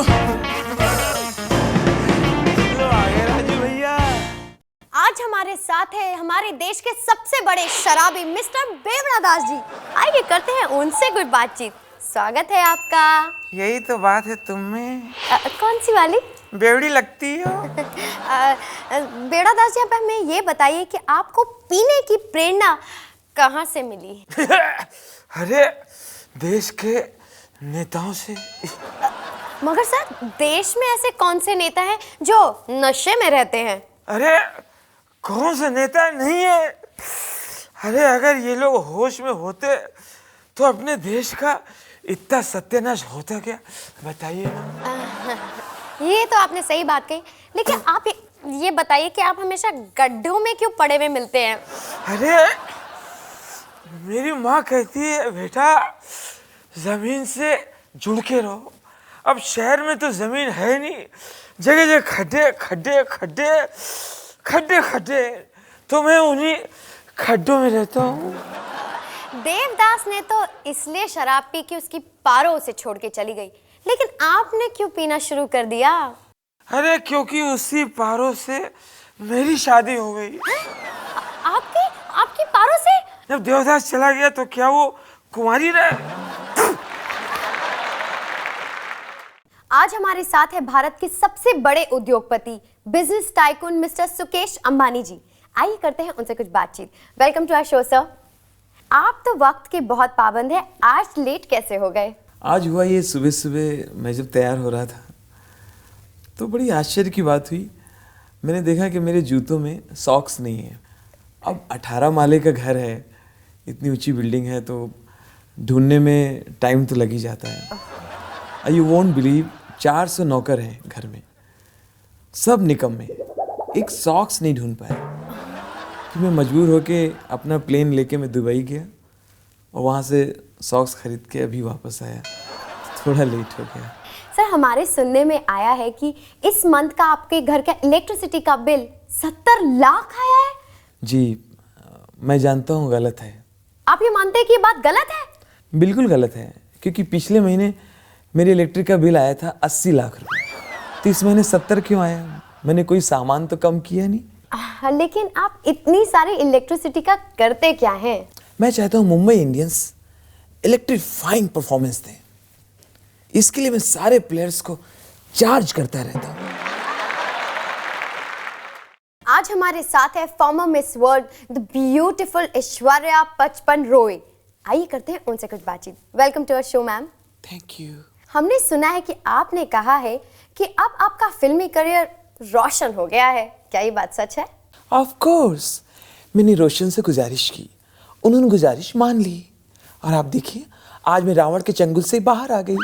राजू भैया। आज हमारे साथ है हमारे देश के सबसे बड़े शराबी मिस्टर बेवड़ा दास जी। आइए करते हैं उनसे कुछ बातचीत। स्वागत है आपका। यही तो बात है तुम में। कौन सी वाली? बेवड़ी लगती हो। बेवड़ा दास जी, आप हमें ये बताइए कि आपको पीने की प्रेरणा कहाँ से मिली? अरे देश के नेताओं से। मगर सर, देश में ऐसे कौन से नेता हैं जो नशे में रहते हैं? अरे कौन से नेता नहीं है। अरे अगर ये लोग होश में होते तो अपने देश का इतना सत्यानाश होता क्या, बताइए ना। ये तो आपने सही बात कही, लेकिन आप ये बताइए कि आप हमेशा गड्ढों में क्यों पड़े हुए मिलते हैं? अरे मेरी माँ कहती है बेटा जमीन से जुड़ के रहो। अब शहर में तो जमीन है नहीं, जगह जगह खड्डे खड्डे खड्डे खड्डे खड्डे, तो मैं उन्हीं खड्डों में रहता हूँ। देवदास ने तो इसलिए शराब पी के उसकी पारो उसे छोड़ के चली गई, लेकिन आपने क्यों पीना शुरू कर दिया? अरे क्योंकि उसी पारो से मेरी शादी हो गई। आपकी पारो से? जब देवदास चला गया तो क्या वो कुंवारी रहे? आज हमारे साथ है भारत के सबसे बड़े उद्योगपति, business tycoon mister Sukesh Ambani ji. आइए करते हैं उनसे कुछ बातचीत। Welcome to our show sir. आप तो वक्त के बहुत पाबंद हैं, आज लेट कैसे हो गए? आज हुआ ये, सुबह सुबह मैं जब तैयार हो रहा था तो बड़ी आश्चर्य की बात हुई। मैंने देखा कि मेरे जूतों में सॉक्स नहीं है। अब 18 माले का घर है, इतनी ऊंची बिल्डिंग है, तो ढूंढने में टाइम तो लग ही जाता है। यू वोंट बिलीव, 400 नौकर हैं घर में, सब निकम्मे, एक सॉक्स नहीं ढूंढ पाए। फिर मैं मजबूर होके अपना प्लेन लेके मैं दुबई गया और वहाँ से सॉक्स खरीद के अभी वापस आया। थोड़ा लेट हो गया। सर, हमारे सुनने में आया है कि इस मंथ का आपके घर का इलेक्ट्रिसिटी का बिल 70 लाख आया है। जी मैं जानता हूँ गलत है। आप ये मानते हैं कि ये बात गलत है? बिल्कुल गलत है, क्योंकि पिछले महीने मेरे इलेक्ट्रिक का बिल आया था 80 लाख रुपए, तो इस महीने 70 क्यों आया? मैंने कोई सामान तो कम किया नहीं। लेकिन आप इतनी सारी इलेक्ट्रिसिटी का करते क्या हैं? मैं चाहता हूँ मुंबई इंडियंस इलेक्ट्रीफाइंग परफॉर्मेंस दें। इसके लिए मैं सारे प्लेयर्स को चार्ज करता रहता हूँ। आज हमारे साथ है former Miss World the beautiful Aishwarya Bachchan Rai. आइए करते हैं उनसे कुछ बातचीत। Welcome to our show ma'am. Thank you. हमने सुना है कि आपने कहा है कि अब आपका फिल्मी करियर रोशन हो गया है, क्या ये बात सच है? ऑफ कोर्स, मैंने रोशन से गुजारिश की, उन्होंने गुजारिश मान ली, और आप देखिए आज मैं रावण के चंगुल से बाहर आ गई।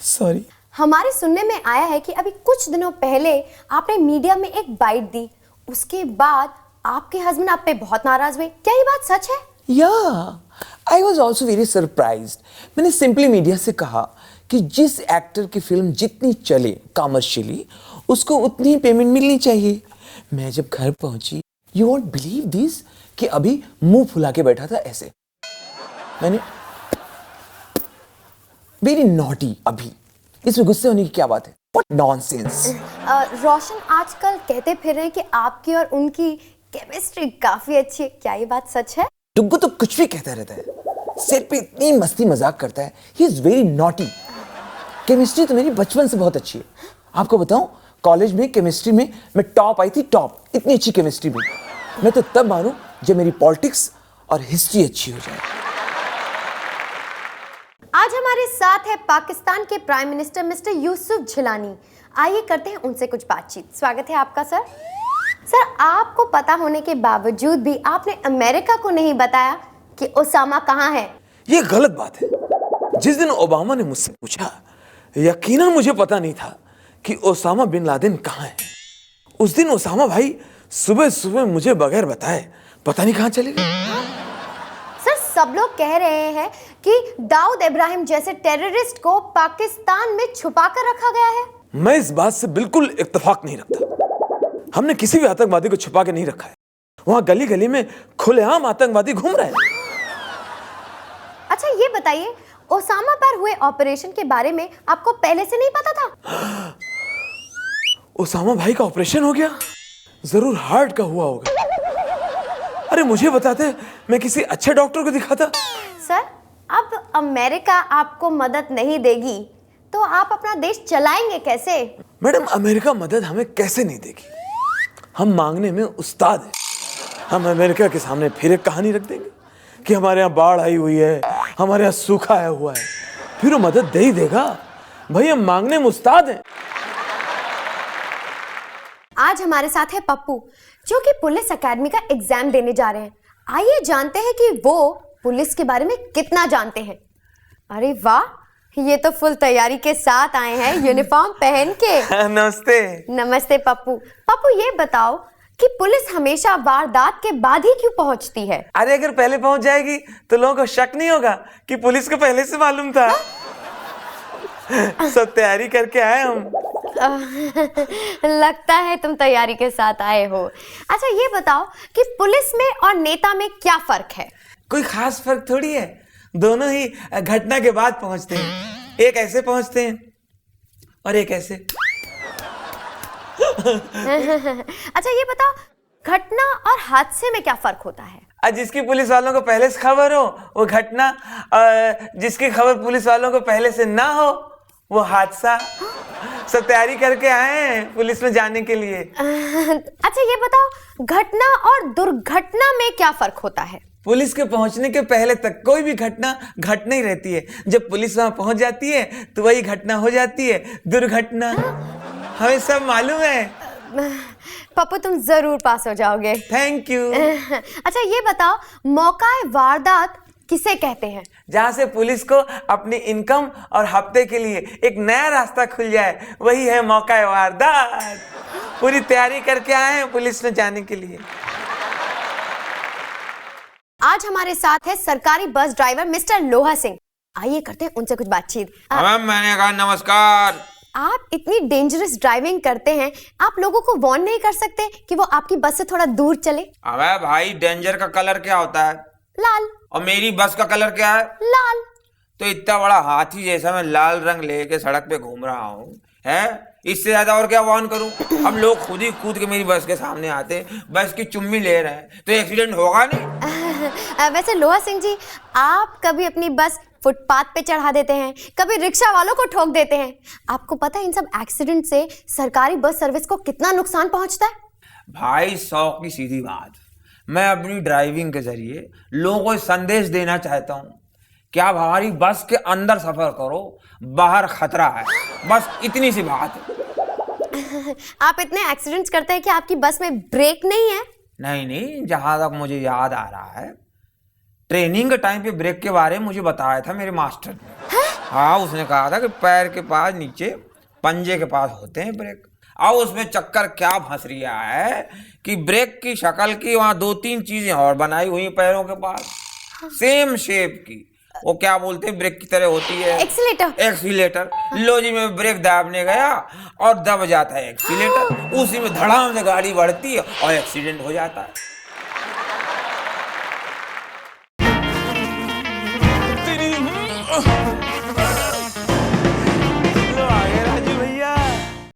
सॉरी। हमारे सुनने में आया है कि अभी कुछ दिनों पहले आपने मीडिया में एक बाइट दी, उसके बाद आपके हस्बैंड आप पे बहुत नाराज हुए, क्या ये बात सच है? Yeah, I was also very surprised. मैंने सिंपली मीडिया से कहा कि जिस एक्टर की फिल्म जितनी चले कमर्शियली, उसको उतनी ही पेमेंट मिलनी चाहिए। मैं जब घर पहुंची, you won't believe this, कि अभी मुंह फुला के बैठा था ऐसे। मैंने वेरी नॉटी, अभी इसमें गुस्से होने की क्या बात है? What nonsense! रोशन आजकल कहते फिर रहे हैं कि आपकी और उनकी केमिस्ट्री काफी अच्छी है, क्या ये बात सच है? डुग्गू तो कुछ भी कहता रहता है, सेट पे इतनी मस्ती मजाक करता है। He is very naughty. Chemistry तो मेरी बचपन से बहुत अच्छी है। आपको बताऊं, कॉलेज में केमिस्ट्री में मैं टॉप आई थी, टॉप, इतनी अच्छी केमिस्ट्री में। मैं तो तब मानूं जब मेरी पॉलिटिक्स और हिस्ट्री अच्छी हो जाए। आज हमारे साथ है पाकिस्तान के prime minister mister Yusuf Jhilani. आइए करते हैं उनसे कुछ बातचीत। स्वागत है आपका सर। सर, आपको पता होने के बावजूद भी आपने अमेरिका को नहीं बताया कि ओसामा कहाँ है। ये गलत बात है। जिस दिन ओबामा ने मुझसे पूछा, यकीनन मुझे पता नहीं था कि ओसामा बिन लादेन कहाँ है। उस दिन ओसामा भाई सुबह सुबह मुझे बगैर बताए पता नहीं कहाँ चले गए। सर, सब लोग कह रहे हैं कि दाऊद इब्राहिम जैसे टेररिस्ट को पाकिस्तान में छुपा कर रखा गया है। मैं इस बात से बिल्कुल इत्तेफाक नहीं रखता। हमने किसी भी आतंकवादी को छुपा के नहीं रखा है। वहां गली गली में खुलेआम आतंकवादी घूम रहे हैं। अच्छा, ये बताइए, ओसामा पर हुए ऑपरेशन के बारे में आपको पहले से नहीं पता था? ओसामा भाई का ऑपरेशन हो गया? जरूर हार्ट का हुआ होगा। अरे मुझे बताते, मैं किसी अच्छे डॉक्टर को दिखाता। सर, अब अमेरिका आपको मदद नहीं देगी तो आप अपना देश चलाएंगे कैसे? मैडम, अमेरिका मदद हमें कैसे नहीं देगी? हम मांगने में उस्ताद हैं। हम अमेरिका के सामने फिर एक कहानी रख देंगे कि हमारे यहाँ बाढ़ आई हुई है, हमारे यहाँ सूखा आया हुआ है, फिर वो मदद दे ही देगा। भाई, हम मांगने में उस्ताद हैं। आज हमारे साथ है पप्पू, जो कि पुलिस एकेडमी का एग्जाम देने जा रहे हैं। आइए जानते हैं कि वो पुलिस के बारे में कितना जानते हैं। अरे वाह, ये तो फुल तैयारी के साथ आए हैं, यूनिफॉर्म पहन के। नमस्ते। नमस्ते पप्पू। पप्पू, ये बताओ कि पुलिस हमेशा वारदात के बाद ही क्यों पहुंचती है? अरे अगर पहले पहुंच जाएगी तो लोगों को शक नहीं होगा कि पुलिस को पहले से मालूम था। सब तैयारी करके आए हम। लगता है तुम तैयारी के साथ आए हो। अच्छा, ये बताओ कि पुलिस में और नेता में क्या फर्क है? कोई खास फर्क थोड़ी है, दोनों ही घटना के बाद पहुंचते हैं। एक ऐसे पहुंचते हैं और एक ऐसे। अच्छा, ये बताओ घटना और हादसे में क्या फर्क होता है? जिसकी पुलिस वालों को पहले से खबर हो वो घटना, जिसकी खबर पुलिस वालों को पहले से ना हो वो हादसा। सब तैयारी करके आए हैं पुलिस में जाने के लिए। अच्छा, ये बताओ घटना और दुर्घटना में क्या फर्क होता है? पुलिस के पहुंचने के पहले तक कोई भी घटना घटना ही रहती है। जब पुलिस वहां पहुंच जाती है तो वही घटना हो जाती है दुर्घटना। हमें सब मालूम है। पप्पू, तुम जरूर पास हो जाओगे। Thank you. अच्छा, ये बताओ मौका वारदात किसे कहते हैं? जहां से पुलिस को अपनी इनकम और हफ्ते के लिए एक नया रास्ता खुल जाए, वही है मौका वारदात। पूरी तैयारी करके आए हैं पुलिस में जाने के लिए। आज हमारे साथ है सरकारी बस ड्राइवर मिस्टर लोहा सिंह। आइए करते हैं उनसे कुछ बातचीत। मैम, मैंने कहा नमस्कार। आप इतनी डेंजरस ड्राइविंग करते हैं, आप लोगों को वार्न नहीं कर सकते कि वो आपकी बस से थोड़ा दूर चले? अबे भाई, डेंजर का कलर क्या होता है? लाल। और मेरी बस का कलर क्या है? लाल। तो इतना बड़ा हाथी जैसा मैं लाल रंग लेके सड़क पे घूम रहा हूँ, है? इससे ज्यादा और क्या वार्न करूं? अब लोग खुद ही कूद के मेरी बस के सामने आते हैं, बस की चुम्मी ले रहे हैं, तो एक्सीडेंट होगा नहीं? वैसे लोहा सिंह जी, आप कभी अपनी बस फुटपाथ पे चढ़ा देते हैं, कभी रिक्शा वालों को ठोक देते हैं। आपको पता है इन सब एक्सीडेंट से सरकारी बस सर्विस को कितना नुकसान पहुंचता है? भाई, 100 की सीधी बात, मैं अपनी ड्राइविंग के जरिए लोगों को संदेश देना चाहता हूँ कि आप हमारी बस के अंदर सफर करो, बाहर खतरा है। बस इतनी सी बात है। आप इतने एक्सीडेंट्स करते हैं कि आपकी बस में ब्रेक नहीं है? नहीं, जहां तक मुझे याद आ रहा है, ट्रेनिंग के टाइम पे ब्रेक के बारे में मुझे बताया था मेरे मास्टर ने। हाँ, उसने कहा था कि पैर के पास नीचे पंजे के पास होते हैं ब्रेक। अब उसमें चक्कर क्या फंस रहा है कि ब्रेक की शक्ल की वहां 2-3 चीजें और बनाई हुई पैरों के पास, सेम शेप की। वो क्या बोलते हैं, ब्रेक की तरह होती है एक्सीलेटर। लो जी, मैं ब्रेक दाबने गया और दब जाता है एक्सीलेटर, उसी में धड़ाम से गाड़ी बढ़ती है और एक्सीडेंट हो जाता है।